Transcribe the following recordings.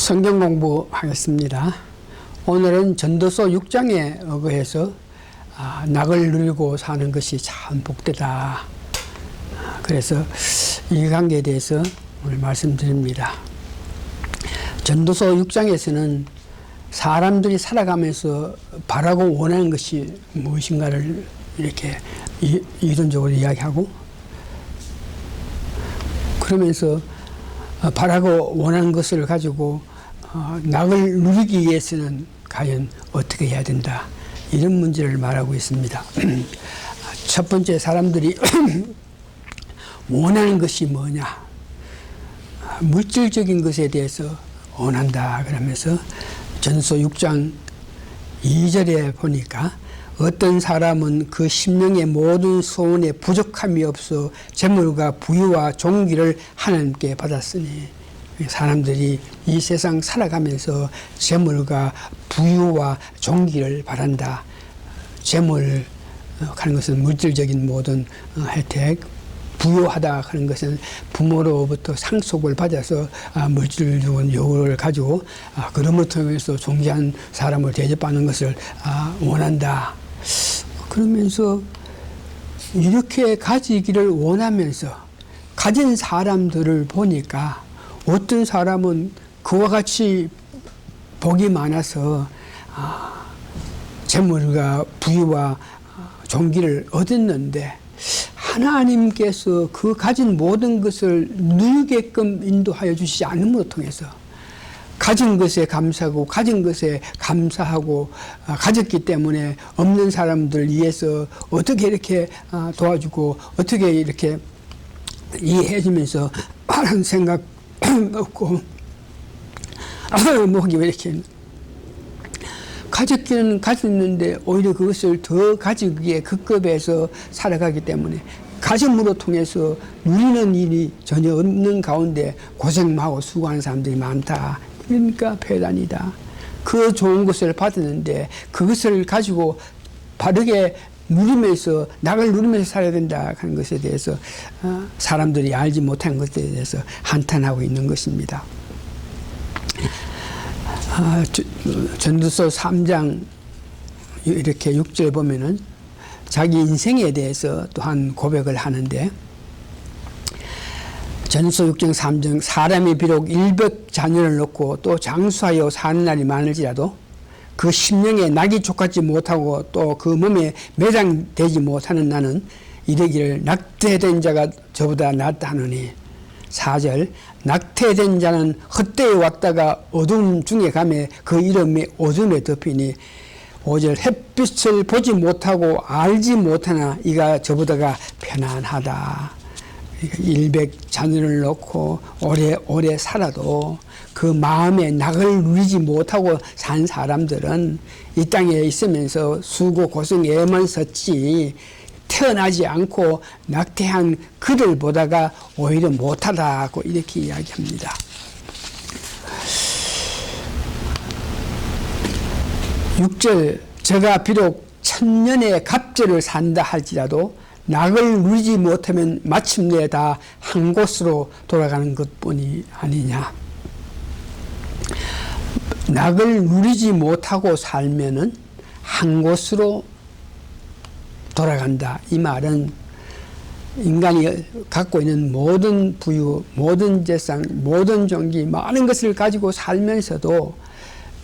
성경 공부하겠습니다. 오늘은 전도서 6장에 의거해서 낙을 누리고 사는 것이 참 복되다. 그래서 이 관계에 대해서 오늘 말씀드립니다. 전도서 6장에서는 사람들이 살아가면서 바라고 원하는 것이 무엇인가를 이렇게 이론적으로 이야기하고, 그러면서 바라고 원하는 것을 가지고 낙을 누리기 위해서는 과연 어떻게 해야 된다, 이런 문제를 말하고 있습니다. 첫 번째, 사람들이 원하는 것이 뭐냐, 물질적인 것에 대해서 원한다. 그러면서 전서 6장 2절에 보니까 어떤 사람은 그 심령의 모든 소원에 부족함이 없어 재물과 부유와 존귀를 하나님께 받았으니, 사람들이 이 세상 살아가면서 재물과 부유와 존귀를 바란다. 재물 하는 것은 물질적인 모든 혜택, 부유하다 하는 것은 부모로부터 상속을 받아서 물질적인 요구를 가지고 그럼을 통해서 존귀한 사람을 대접하는 것을 원한다. 그러면서 이렇게 가지기를 원하면서 가진 사람들을 보니까 어떤 사람은 그와 같이 복이 많아서 재물과 부유와 존귀를 얻었는데 하나님께서 그 가진 모든 것을 누리게끔 인도하여 주시지 않음으로 통해서 가진 것에 감사하고 가진 것에 감사하고 가졌기 때문에 없는 사람들 위해서 어떻게 이렇게 도와주고 어떻게 이렇게 이해해 주면서 하는 생각 없고, 목이 왜 이렇게 가졌기는 가졌는데 오히려 그것을 더 가지기에 급급해서 살아가기 때문에 가짐으로 통해서 누리는 일이 전혀 없는 가운데 고생하고 수고하는 사람들이 많다. 그러니까 폐단이다. 그 좋은 것을 받았는데 그것을 가지고 바르게 누리면서 낙을 누리면서 살아야 된다 하는 것에 대해서 사람들이 알지 못한 것에 대해서 한탄하고 있는 것입니다. 전도서 3장 이렇게 6절 보면은 자기 인생에 대해서 또한 고백을 하는데, 전도서 6장 3절, 사람이 비록 100자녀를 낳고 또 장수하여 사는 날이 많을지라도 그 심령에 낙이 족하지 못하고 또 그 몸에 매장되지 못하는 나는 이르기를 낙태된 자가 저보다 낫다 하느니. 4절, 낙태된 자는 헛되이 왔다가 어둠 중에 가매 그 이름이 어둠에 덮이니. 5절, 햇빛을 보지 못하고 알지 못하나 이가 저보다가 편안하다. 100자녀를 놓고 오래 살아도 그 마음에 낙을 누리지 못하고 산 사람들은 이 땅에 있으면서 수고 고생 애만 썼지 태어나지 않고 낙태한 그들 보다가 오히려 못하다고 이렇게 이야기합니다. (6절) 저가 비록 1000년의 갑절을 산다 할지라도 낙을 누리지 못하면 마침내 다 한 곳으로 돌아가는 것뿐이 아니냐. 낙을 누리지 못하고 살면은 한 곳으로 돌아간다. 이 말은 인간이 갖고 있는 모든 부유, 모든 재산, 모든 존귀, 많은 것을 가지고 살면서도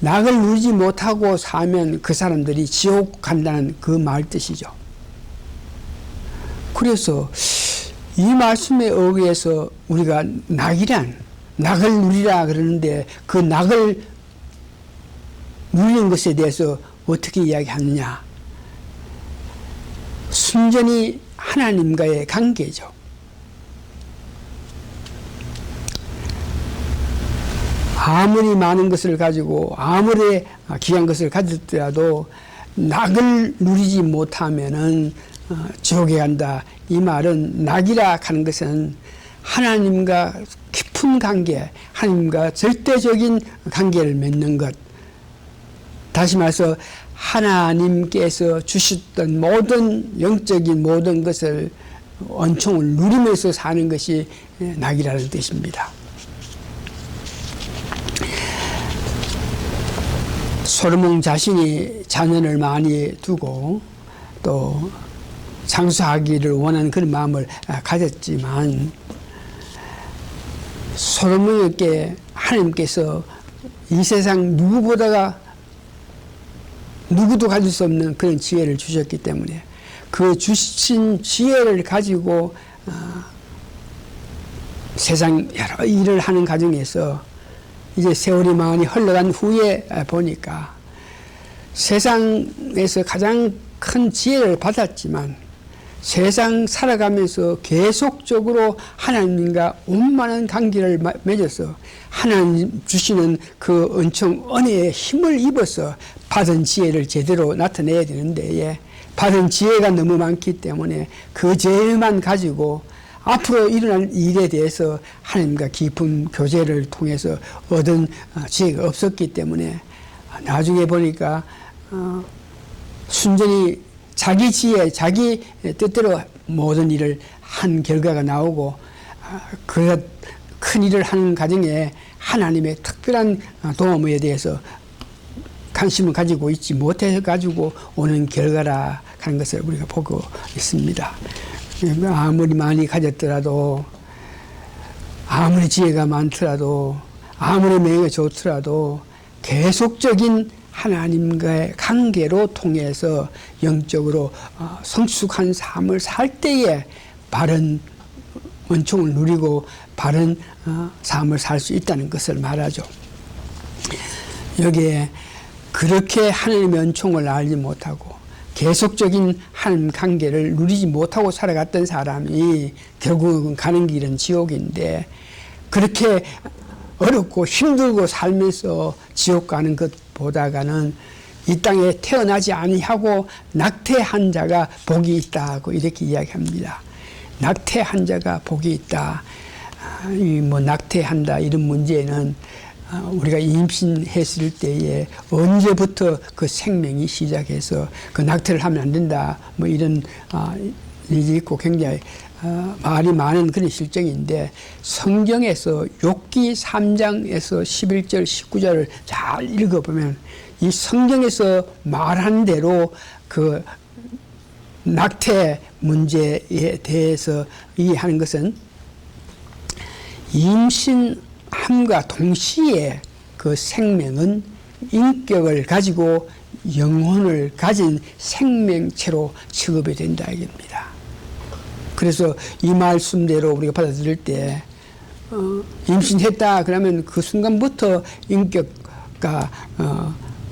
낙을 누리지 못하고 살면 그 사람들이 지옥 간다는 그 말 뜻이죠. 그래서 이 말씀에 의해서 우리가 낙을 누리라 그러는데 그 낙을 누리는 것에 대해서 어떻게 이야기하느냐. 순전히 하나님과의 관계죠. 아무리 많은 것을 가지고 아무리 귀한 것을 가졌더라도 낙을 누리지 못하면은 지옥에 간다. 이 말은 낙이라 하는 것은 하나님과 깊은 관계, 하나님과 절대적인 관계를 맺는 것. 다시 말해서 하나님께서 주셨던 모든 영적인 모든 것을 은총을 누리면서 사는 것이 낙이라는 뜻입니다. 솔로몬 자신이 자녀를 많이 두고 또 장수하기를 원하는 그런 마음을 가졌지만 솔로몬에게 하나님께서 이 세상 누구도 가질 수 없는 그런 지혜를 주셨기 때문에 그 주신 지혜를 가지고 세상 여러 일을 하는 과정에서 이제 세월이 많이 흘러간 후에 보니까 세상에서 가장 큰 지혜를 받았지만 세상 살아가면서 계속적으로 하나님과 원만한 관계를 맺어서 하나님 주시는 그 은총 은혜에 힘을 입어서 받은 지혜를 제대로 나타내야 되는데 받은 지혜가 너무 많기 때문에 그 지혜만 가지고 앞으로 일어날 일에 대해서 하나님과 깊은 교제를 통해서 얻은 지혜가 없었기 때문에 나중에 보니까 순전히 자기 지혜, 자기 뜻대로 모든 일을 한 결과가 나오고 그 큰 일을 하는 과정에 하나님의 특별한 도움에 대해서 관심을 가지고 있지 못해 가지고 오는 결과라 하는 것을 우리가 보고 있습니다. 아무리 많이 가졌더라도 아무리 지혜가 많더라도 아무리 명예가 좋더라도 계속적인 하나님과의 관계로 통해서 영적으로 성숙한 삶을 살 때에 바른 은총을 누리고 바른 삶을 살 수 있다는 것을 말하죠. 여기에 그렇게 하나님의 은총을 알지 못하고 계속적인 하나님 관계를 누리지 못하고 살아갔던 사람이 결국은 가는 길은 지옥인데 그렇게 어렵고 힘들고 살면서 지옥 가는 것보다는 이 땅에 태어나지 아니하고 낙태한 자가 복이 있다고 이렇게 이야기합니다. 낙태한 자가 복이 있다. 낙태한다 이런 문제는 우리가 임신했을 때에 언제부터 그 생명이 시작해서 그 낙태를 하면 안 된다 이런 일이 있고 굉장히 말이 많은 그런 실정인데 성경에서 욥기 3장에서 11절 19절을 잘 읽어보면 이 성경에서 말한 대로 그 낙태 문제에 대해서 이해하는 것은 임신함과 동시에 그 생명은 인격을 가지고 영혼을 가진 생명체로 취급이 된다 이겁니다. 그래서 이 말씀대로 우리가 받아들일 때 임신했다 그러면 그 순간부터 인격과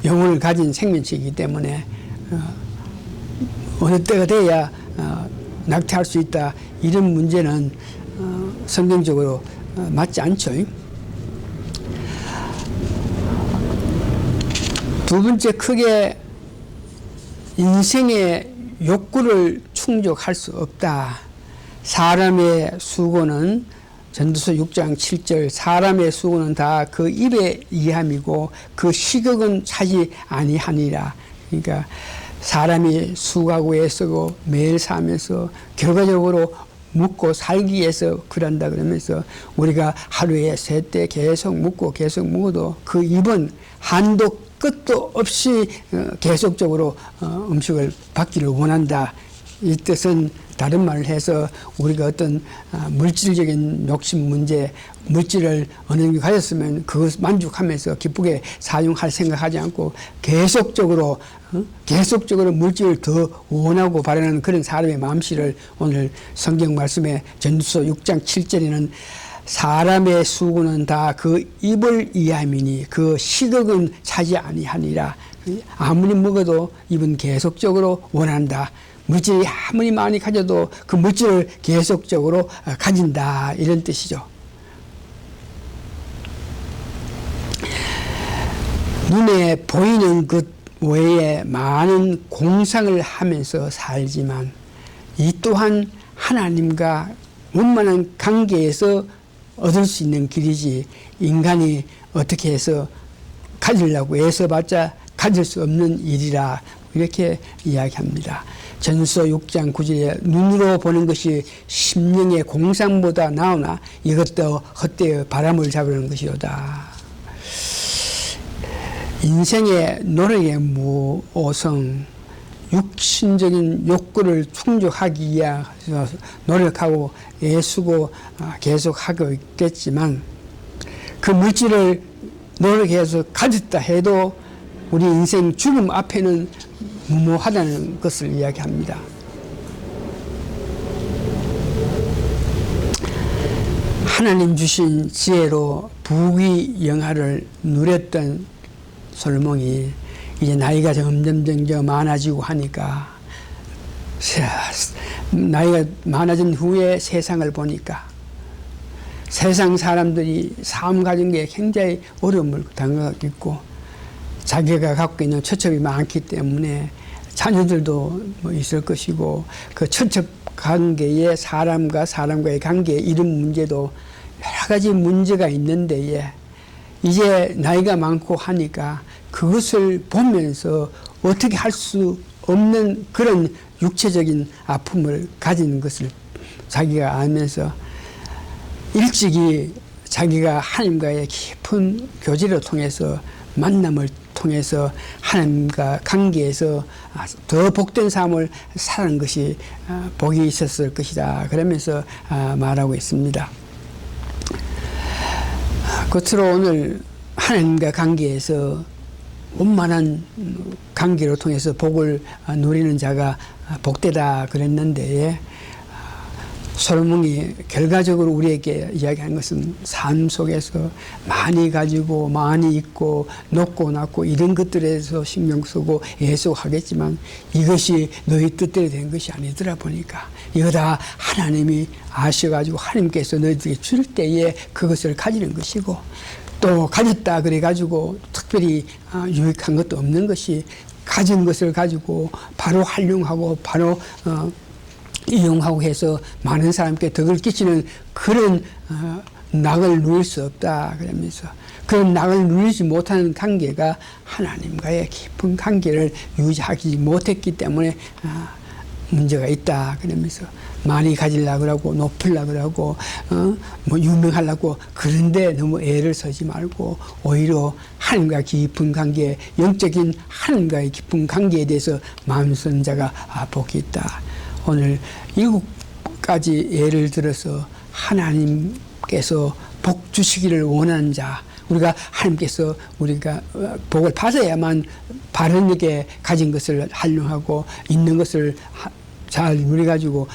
영혼을 가진 생명체이기 때문에 어느 때가 돼야 낙태할 수 있다 이런 문제는 성경적으로 맞지 않죠. 두 번째 크게 인생의 욕구를 충족할 수 없다. 사람의 수고는 전도서 6장 7절 사람의 수고는 다 그 입의 이함이고 그 식욕은 차지 아니하니라. 그러니까 사람이 수고하고 애쓰고 매일 살면서 결과적으로 묵고 살기 위해서 그런다 그러면서 우리가 하루에 세 때 계속 묵고 계속 묵어도 그 입은 한도 끝도 없이 계속적으로 음식을 받기를 원한다. 이 뜻은 다른 말을 해서 우리가 어떤 물질적인 욕심 문제, 물질을 어느 정도 가졌으면 그것 만족하면서 기쁘게 사용할 생각하지 않고 계속적으로 물질을 더 원하고 바라는 그런 사람의 마음씨를 오늘 성경 말씀에 전도서 6장 7절에는 사람의 수고는 다 그 입을 이함이니 그 식욕은 차지 아니하니라. 아무리 먹어도 입은 계속적으로 원한다. 물질이 아무리 많이 가져도 그 물질을 계속적으로 가진다 이런 뜻이죠. 눈에 보이는 것 외에 많은 공상을 하면서 살지만 이 또한 하나님과 원만한 관계에서 얻을 수 있는 길이지 인간이 어떻게 해서 가지려고 애써봤자 가질 수 없는 일이라 이렇게 이야기합니다. 전서 6장 9절에 눈으로 보는 것이 심령의 공상보다 나오나 이것도 헛되어 바람을 잡으려는 것이로다. 인생의 노력의 모성, 육신적인 욕구를 충족하기 위해서 노력하고 애쓰고 계속하고 있겠지만 그 물질을 노력해서 가졌다 해도 우리 인생 죽음 앞에는 무모하다는 것을 이야기합니다. 하나님 주신 지혜로 부귀영화를 누렸던 솔로몬이 이제 나이가 점점 많아지고 하니까 나이가 많아진 후에 세상을 보니까 세상 사람들이 삶 가진 게 굉장히 어려움을 당하고 자기가 갖고 있는 처첩이 많기 때문에 자녀들도 뭐 있을 것이고 그 처첩 관계에 사람과 사람과의 관계 이런 문제도 여러 가지 문제가 있는데 이제 나이가 많고 하니까 그것을 보면서 어떻게 할 수 없는 그런 육체적인 아픔을 가진 것을 자기가 알면서 일찍이 자기가 하나님과의 깊은 교제를 통해서 만남을 통해서 하나님과 관계에서 더 복된 삶을 사는 것이 복이 있었을 것이다. 그러면서 말하고 있습니다. 끝으로 오늘 하나님과 관계에서 원만한 관계로 통해서 복을 누리는 자가 복되다 그랬는데 솔로몬이 결과적으로 우리에게 이야기하는 것은 삶 속에서 많이 가지고 많이 있고 높고 낮고 이런 것들에서 신경 쓰고 애쓰하겠지만 이것이 너희 뜻대로 된 것이 아니더라 보니까 이거 다 하나님이 아셔가지고 하나님께서 너희들에게 줄 때에 그것을 가지는 것이고 또 가졌다 그래가지고 특별히 유익한 것도 없는 것이 가진 것을 가지고 바로 활용하고 바로 이용하고 해서 많은 사람께 덕을 끼치는 그런 낙을 누릴 수 없다 그러면서 그런 낙을 누리지 못하는 관계가 하나님과의 깊은 관계를 유지하지 못했기 때문에 문제가 있다 그러면서 많이 가지려고 그러고 높으려고 그러고 뭐 유명하려고 그런데 너무 애를 쓰지 말고 오히려 하나님과 깊은 관계 영적인 하나님과의 깊은 관계에 대해서 마음 쓰는 자가 복이 있다. 오늘 7가지 예를 들어서 하나님께서 복 주시기를 원하는 자 우리가 하나님께서 우리가 복을 받아야만 바르게 가진 것을 활용하고 있는 것을 잘 누려가지고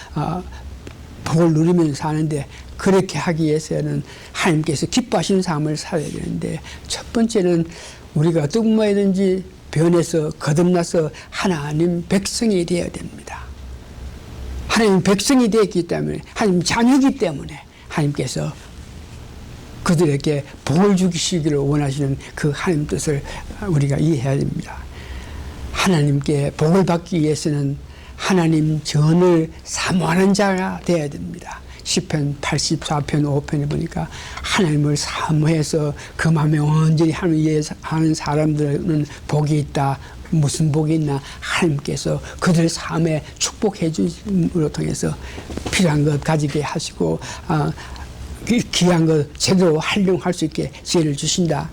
복을 누리면서 사는데 그렇게 하기 위해서는 하나님께서 기뻐하시는 삶을 살아야 되는데 첫 번째는 우리가 어떤 모양이든지 변해서 거듭나서 하나님 백성이 되어야 됩니다. 하나님 백성이 되었기 때문에 하나님 자녀이기 때문에 하나님께서 그들에게 복을 주시기를 원하시는 그 하나님 뜻을 우리가 이해해야 됩니다. 하나님께 복을 받기 위해서는 하나님 전을 사모하는 자가 되어야 됩니다. 시편 84편 5편에 보니까 하나님을 사모해서 그 마음에 온전히 하나님 위해 하는 사람들은 복이 있다. 무슨 복이 있나 하나님께서 그들의 삶에 축복해 주심으로 통해서 필요한 것 가지게 하시고 귀한 것 제대로 활용할 수 있게 지혜를 주신다.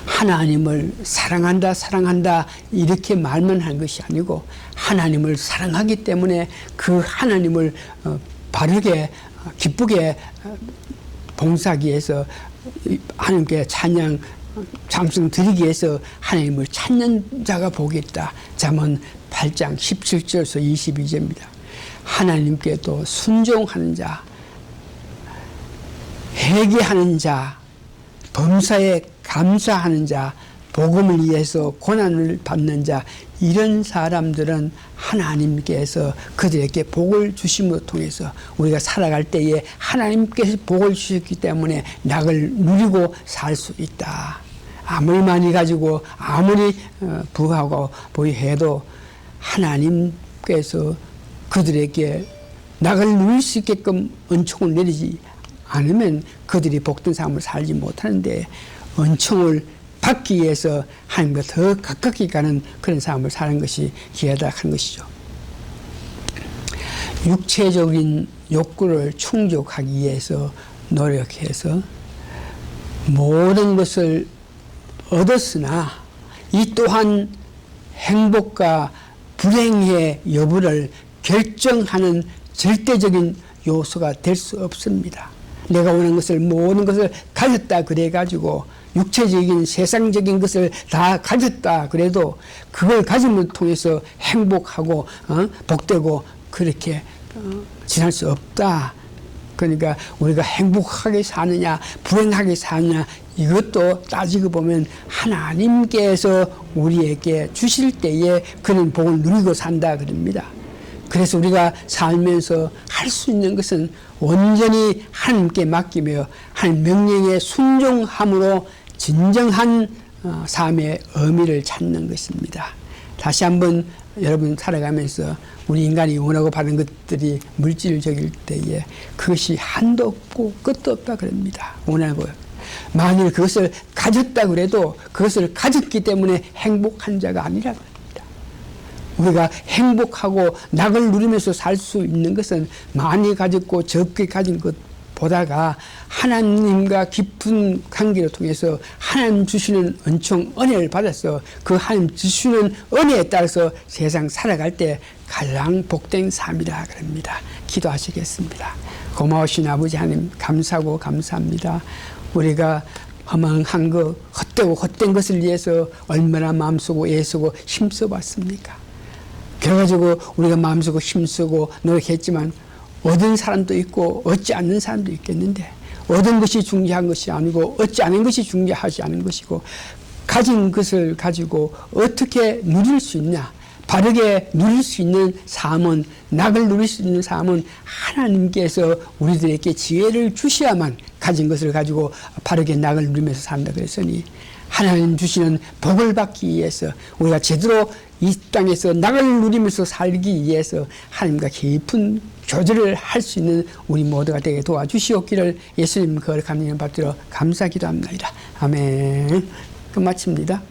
하나님을 사랑한다 사랑한다 이렇게 말만 하는 것이 아니고 하나님을 사랑하기 때문에 그 하나님을 바르게 기쁘게 봉사하기 위해서 하나님께 찬양 참성 드리기 위해서 하나님을 찾는 자가 복이 있다. 잠언 8장 17절에서 22절입니다. 하나님께 또 순종하는 자 회개하는 자 범사에 감사하는 자 복음을 위해서 고난을 받는 자 이런 사람들은 하나님께서 그들에게 복을 주심으로 통해서 우리가 살아갈 때에 하나님께서 복을 주셨기 때문에 낙을 누리고 살 수 있다. 아무리 많이 가지고 아무리 부하고 부해도 하나님께서 그들에게 낙을 누릴 수 있게끔 은총을 내리지 않으면 그들이 복된 삶을 살지 못하는데 은총을 받기 위해서 하나님과 더 가깝게 가는 그런 삶을 사는 것이 기하다 하는 것이죠. 육체적인 욕구를 충족하기 위해서 노력해서 모든 것을 얻었으나 이 또한 행복과 불행의 여부를 결정하는 절대적인 요소가 될 수 없습니다. 내가 원하는 것을 모든 것을 가졌다 그래 가지고 육체적인 세상적인 것을 다 가졌다 그래도 그걸 가짐을 통해서 행복하고 복되고 그렇게 지날 수 없다. 그러니까 우리가 행복하게 사느냐 불행하게 사느냐 이것도 따지고 보면 하나님께서 우리에게 주실 때에 그런 복을 누리고 산다 그럽니다. 그래서 우리가 살면서 할 수 있는 것은 온전히 하나님께 맡기며 하나님 명령에 순종함으로 진정한 삶의 의미를 찾는 것입니다. 다시 한번 여러분 살아가면서 우리 인간이 원하고 바라는 것들이 물질적일 때에 그것이 한도 없고 끝도 없다 그럽니다. 원하고요. 만일 그것을 가졌다 그래도 그것을 가졌기 때문에 행복한 자가 아니라 그럽니다. 우리가 행복하고 낙을 누리면서 살 수 있는 것은 많이 가졌고 적게 가진 것보다가 하나님과 깊은 관계를 통해서 하나님 주시는 은총 은혜를 받아서 그 하나님 주시는 은혜에 따라서 세상 살아갈 때 가장 복된 삶이라 그럽니다. 기도하시겠습니다. 고마우신 아버지 하나님 감사하고 감사합니다. 우리가 허망한 것, 헛되고 헛된 것을 위해서 얼마나 마음쓰고 애쓰고 힘써봤습니까? 그래가지고 우리가 마음쓰고 힘쓰고 노력했지만 얻은 사람도 있고 얻지 않는 사람도 있겠는데 얻은 것이 중요한 것이 아니고 얻지 않은 것이 중요하지 않은 것이고 가진 것을 가지고 어떻게 누릴 수 있냐 바르게 누릴 수 있는 삶은 낙을 누릴 수 있는 삶은 하나님께서 우리들에게 지혜를 주셔야만 가진 것을 가지고 바르게 낙을 누리면서 산다 그랬으니 하나님 주시는 복을 받기 위해서 우리가 제대로 이 땅에서 낙을 누리면서 살기 위해서 하나님과 깊은 교제를 할 수 있는 우리 모두가 되게 도와주시옵기를 예수님 거룩한 이름 받들어 감사 기도합니다. 아멘. 끝마칩니다.